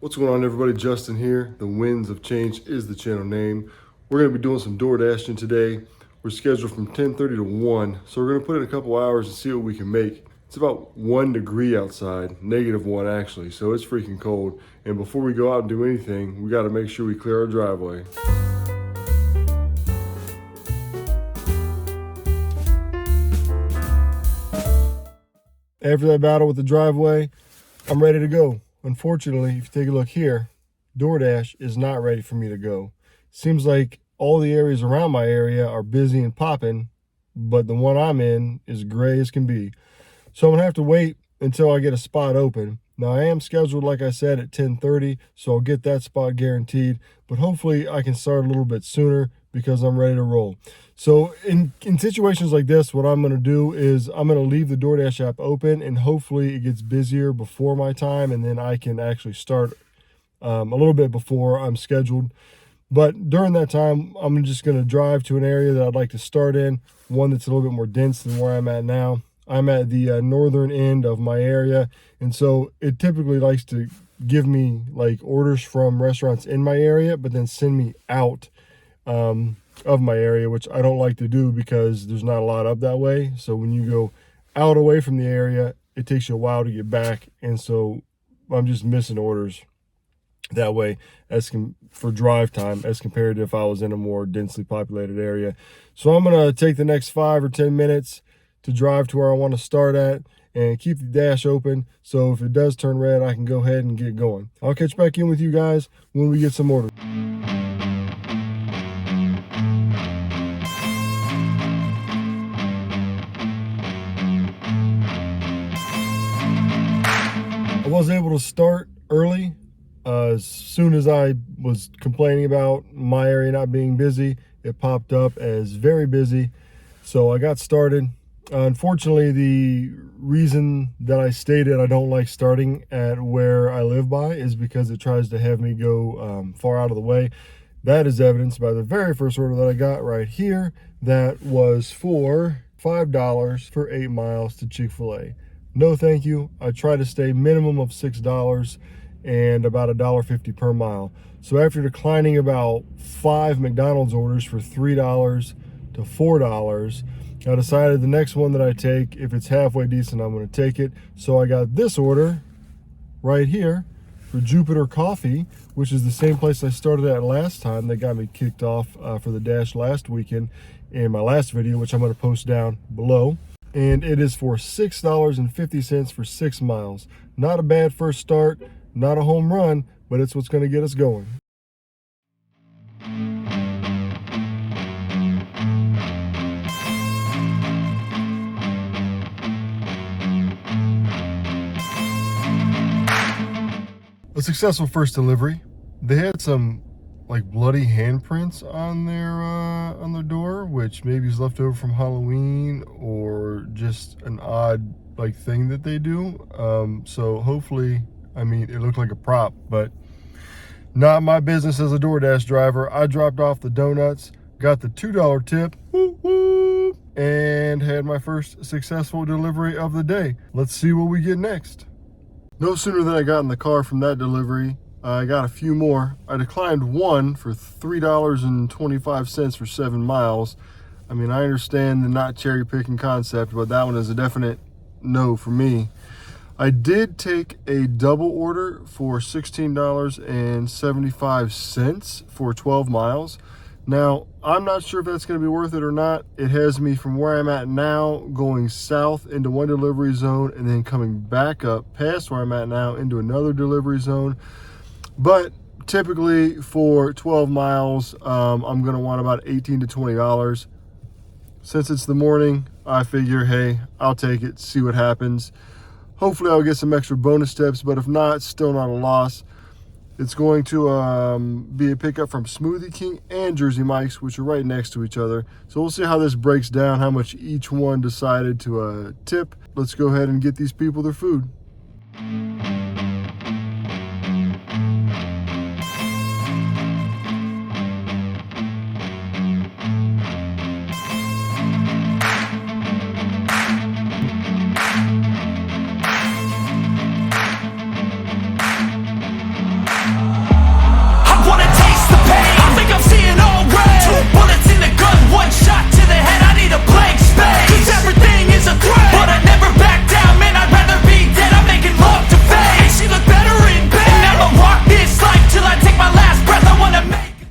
What's going on, everybody? Justin here. The Winds of Change is the channel name. We're going to be doing some DoorDashing today. We're scheduled from 10:30 to 1, so we're going to put in a couple hours and see what we can make. It's about 1 degree outside, -1 actually, so it's freaking cold. And before we go out and do anything, we got to make sure we clear our driveway. After that battle with the driveway, I'm ready to go. Unfortunately, if you take a look here, DoorDash is not ready for me to go. Seems like all the areas around my area are busy and popping, but the one I'm in is gray as can be. So I'm gonna have to wait until I get a spot open. Now I am scheduled, like I said, at 10:30, so I'll get that spot guaranteed, but hopefully I can start a little bit sooner because I'm ready to roll. So in situations like this, what I'm going to do is I'm going to leave the DoorDash app open, and hopefully it gets busier before my time, and then I can actually start a little bit before I'm scheduled. But during that time, I'm just going to drive to an area that I'd like to start in, one that's a little bit more dense than where I'm at now. I'm at the northern end of my area, and so it typically likes to give me like orders from restaurants in my area, but then send me out of my area, which I don't like to do because there's not a lot up that way. So when you go out away from the area, it takes you a while to get back, and so I'm just missing orders that way for drive time as compared to if I was in a more densely populated area. So I'm gonna take the next 5 or 10 minutes to drive to where I want to start at and keep the dash open, so if it does turn red, I can go ahead and get going. I'll catch back in with you guys when we get some orders. I was able to start early. As soon as I was complaining about my area not being busy, it popped up as very busy. So I got started. Unfortunately, the reason that I stated I don't like starting at where I live by is because it tries to have me go far out of the way. That is evidenced by the very first order that I got right here. That was for $5 for 8 miles to Chick-fil-A. No thank you. I try to stay minimum of $6 and about $1.50 per mile. So after declining about 5 McDonald's orders for $3 to $4, I decided the next one that I take, if it's halfway decent, I'm going to take it. So I got this order right here for Jupiter Coffee, which is the same place I started at last time. They got me kicked off for the dash last weekend in my last video, which I'm going to post down below. And it is for $6.50 for 6 miles. Not a bad first start, not a home run, but it's what's going to get us going. A successful first delivery. They had some like bloody handprints on their door, which maybe is left over from Halloween or just an odd like thing that they do. So hopefully, I mean, it looked like a prop, but not my business as a DoorDash driver. I dropped off the donuts, got the $2 tip, woo woo, and had my first successful delivery of the day. Let's see what we get next. No sooner than I got in the car from that delivery, I got a few more. I declined one for $3.25 for 7 miles. I mean, I understand the not cherry picking concept, but that one is a definite no for me. I did take a double order for $16.75 for 12 miles. Now, I'm not sure if that's going to be worth it or not. It has me from where I'm at now going south into one delivery zone and then coming back up past where I'm at now into another delivery zone. But typically for 12 miles, I'm going to want about $18 to $20. Since it's the morning, I figure, hey, I'll take it, see what happens. Hopefully I'll get some extra bonus tips, but if not, still not a loss. It's going to be a pickup from Smoothie King and Jersey Mike's, which are right next to each other. So we'll see how this breaks down, how much each one decided to tip. Let's go ahead and get these people their food.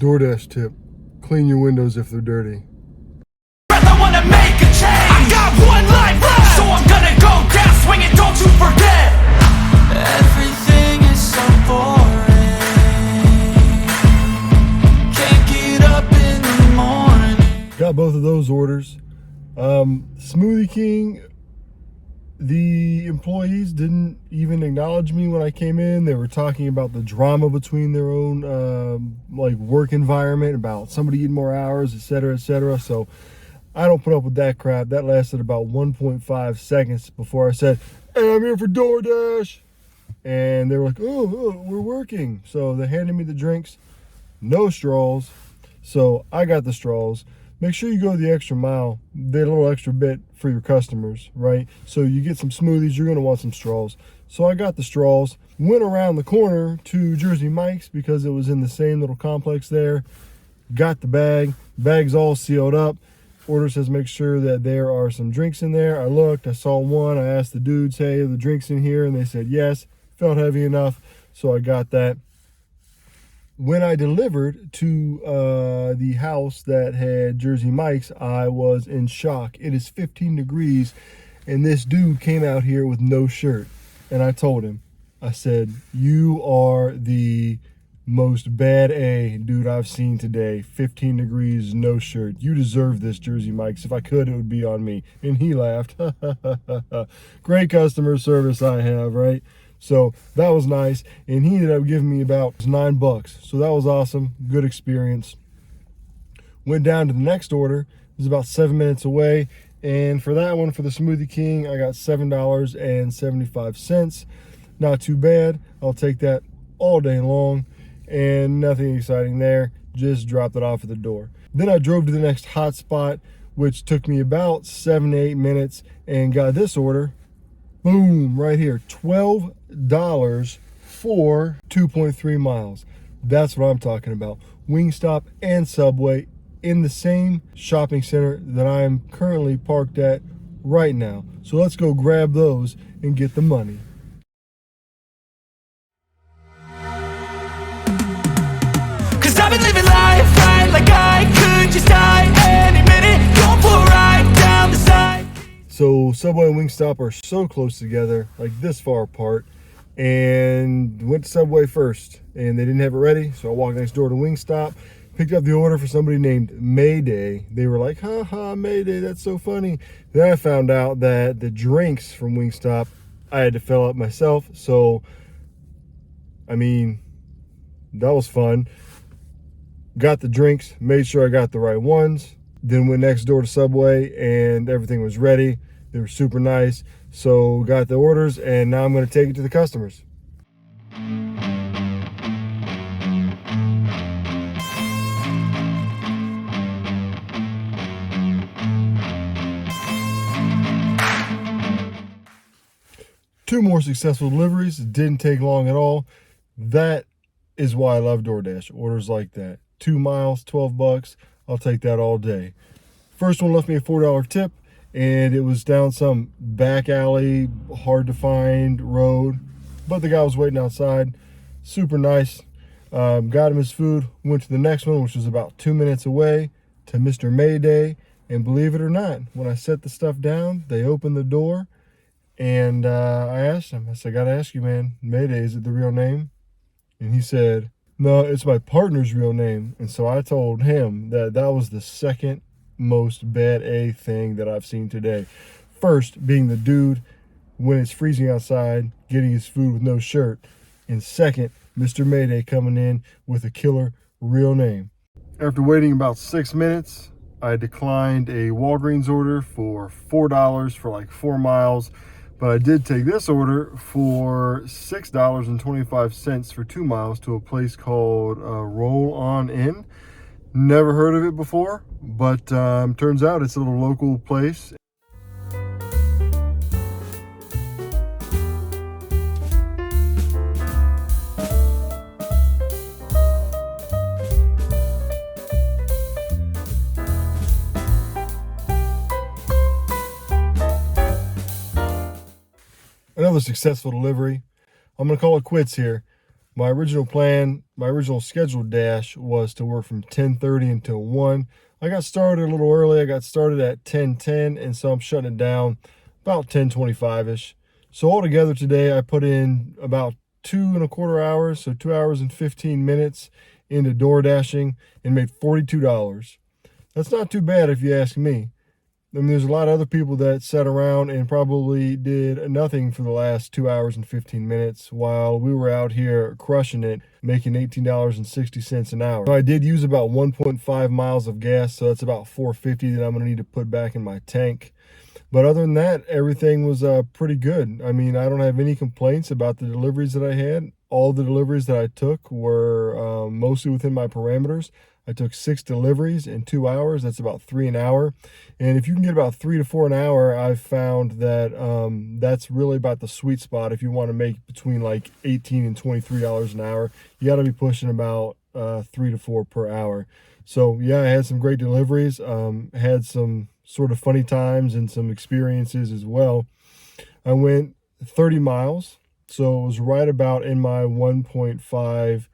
DoorDash tip: clean your windows if they're dirty. I wanna make a change. I got one life left, so I'm gonna go down swinging. Don't you forget, everything is so boring. Can't get up in the morning. Got both of those orders. Smoothie King, the employees didn't even acknowledge me when I came in. They were talking about the drama between their own like work environment, about somebody eating more hours, etc., etc. So I don't put up with that crap. That lasted about 1.5 seconds before I said, "Hey, I'm here for DoorDash." And they were like, oh, we're working. So they handed me the drinks, no straws. So I got the straws. Make sure you go the extra mile, a little extra bit for your customers, right? So you get some smoothies, you're gonna want some straws. So I got the straws, went around the corner to Jersey Mike's because it was in the same little complex there. Got the bag's all sealed up. Order says make sure that there are some drinks in there. I looked, I saw one. I asked the dudes, hey, are the drinks in here? And they said yes. Felt heavy enough, so I got that. When I delivered to the house that had Jersey Mike's, I was in shock. It is 15 degrees, and this dude came out here with no shirt. And I told him, I said, you are the most bad A dude I've seen today. 15 degrees, no shirt. You deserve this, Jersey Mike's. If I could, it would be on me. And he laughed. Great customer service I have, right? So that was nice. And he ended up giving me about $9. So that was awesome. Good experience. Went down to the next order. It was about 7 minutes away. And for that one, for the Smoothie King, I got $7.75. Not too bad. I'll take that all day long. And nothing exciting there. Just dropped it off at the door. Then I drove to the next hot spot, which took me about 7 to 8 minutes, and got this order. Boom, right here. $12 for 2.3 miles. That's what I'm talking about. Wingstop and Subway in the same shopping center that I'm currently parked at right now. So let's go grab those and get the money. I've been living life right like I could just die any minute. Going for a ride down the side. So Subway and Wingstop are so close together, like this far apart, and went to Subway first, and they didn't have it ready, so I walked next door to Wingstop, picked up the order for somebody named Mayday. They were like, haha, Mayday, that's so funny. Then I found out that the drinks from Wingstop I had to fill up myself, so I mean, that was fun. Got the drinks, made sure I got the right ones, then went next door to Subway and everything was ready. They were super nice. So got the orders, and now I'm going to take it to the customers. Two more successful deliveries. It didn't take long at all. That is why I love DoorDash. Orders like that. 2 miles, $12. I'll take that all day. First one left me a $4 tip, and it was down some back alley, hard to find road, but the guy was waiting outside. Super nice. Got him his food. Went to the next one, which was about 2 minutes away, to Mr. Mayday. And believe it or not, when I set the stuff down, they opened the door, and I asked him, I said, I gotta ask you, man, Mayday, is it the real name? And he said, no, it's my partner's real name. And so I told him that that was the second most bad A thing that I've seen today. First being the dude, when it's freezing outside, getting his food with no shirt. And second, Mr. Mayday coming in with a killer real name. After waiting about 6 minutes, I declined a Walgreens order for $4 for like 4 miles. But I did take this order for $6.25 for 2 miles to a place called Roll On Inn. Never heard of it before, but turns out it's a little local place. Another successful delivery. I'm going to call it quits here. My original plan, my original scheduled dash was to work from 10:30 until 1. I got started a little early. I got started at 10:10, and so I'm shutting it down about 10:25-ish. So altogether today, I put in about 2.25 hours, so 2 hours and 15 minutes into door dashing and made $42. That's not too bad if you ask me. I mean, there's a lot of other people that sat around and probably did nothing for the last 2 hours and 15 minutes while we were out here crushing it, making $18.60 an hour. I did use about 1.5 miles of gas, so that's about $4.50 that I'm going to need to put back in my tank. But other than that, everything was pretty good. I mean, I don't have any complaints about the deliveries that I had. All the deliveries that I took were mostly within my parameters. I took 6 deliveries in 2 hours. That's about 3 an hour. And if you can get about 3 to 4 an hour, I've found that that's really about the sweet spot. If you want to make between like $18 and $23 an hour, you got to be pushing about 3 to 4 per hour. So yeah, I had some great deliveries. Had some sort of funny times and some experiences as well. I went 30 miles, so it was right about in my $1.5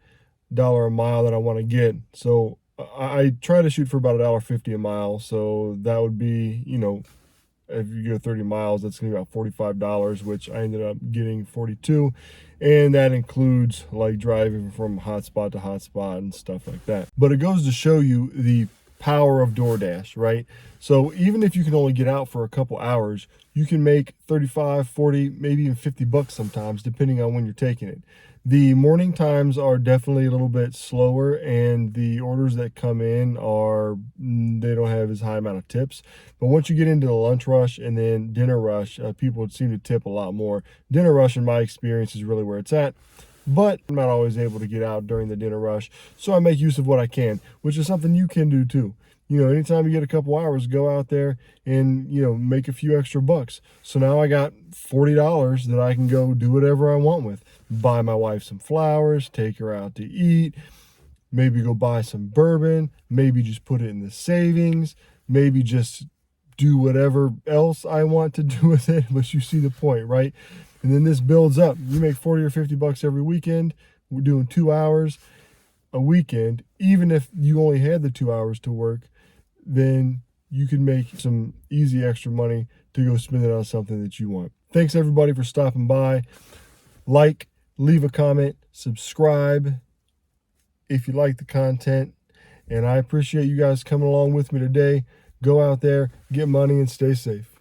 a mile that I want to get. So I try to shoot for about $1.50 a mile. So that would be, if you go 30 miles, that's going to be about $45, which I ended up getting 42. And that includes like driving from hotspot to hotspot and stuff like that. But it goes to show you the power of DoorDash, right? So even if you can only get out for a couple hours, you can make 35, 40, maybe even $50 sometimes, depending on when you're taking it. The morning times are definitely a little bit slower, and the orders that come in they don't have as high amount of tips. But once you get into the lunch rush and then dinner rush, people seem to tip a lot more. Dinner rush, in my experience, is really where it's at. But I'm not always able to get out during the dinner rush, so I make use of what I can, which is something you can do too. Anytime you get a couple hours, go out there and, make a few extra bucks. So now I got $40 that I can go do whatever I want with. Buy my wife some flowers, take her out to eat, maybe go buy some bourbon, maybe just put it in the savings, maybe just do whatever else I want to do with it. But you see the point, right? And then this builds up. You make 40 or $50 every weekend. We're doing 2 hours a weekend. Even if you only had the 2 hours to work, then you can make some easy extra money to go spend it on something that you want. Thanks everybody for stopping by. Like, leave a comment, subscribe if you like the content. And I appreciate you guys coming along with me today. Go out there, get money, and stay safe.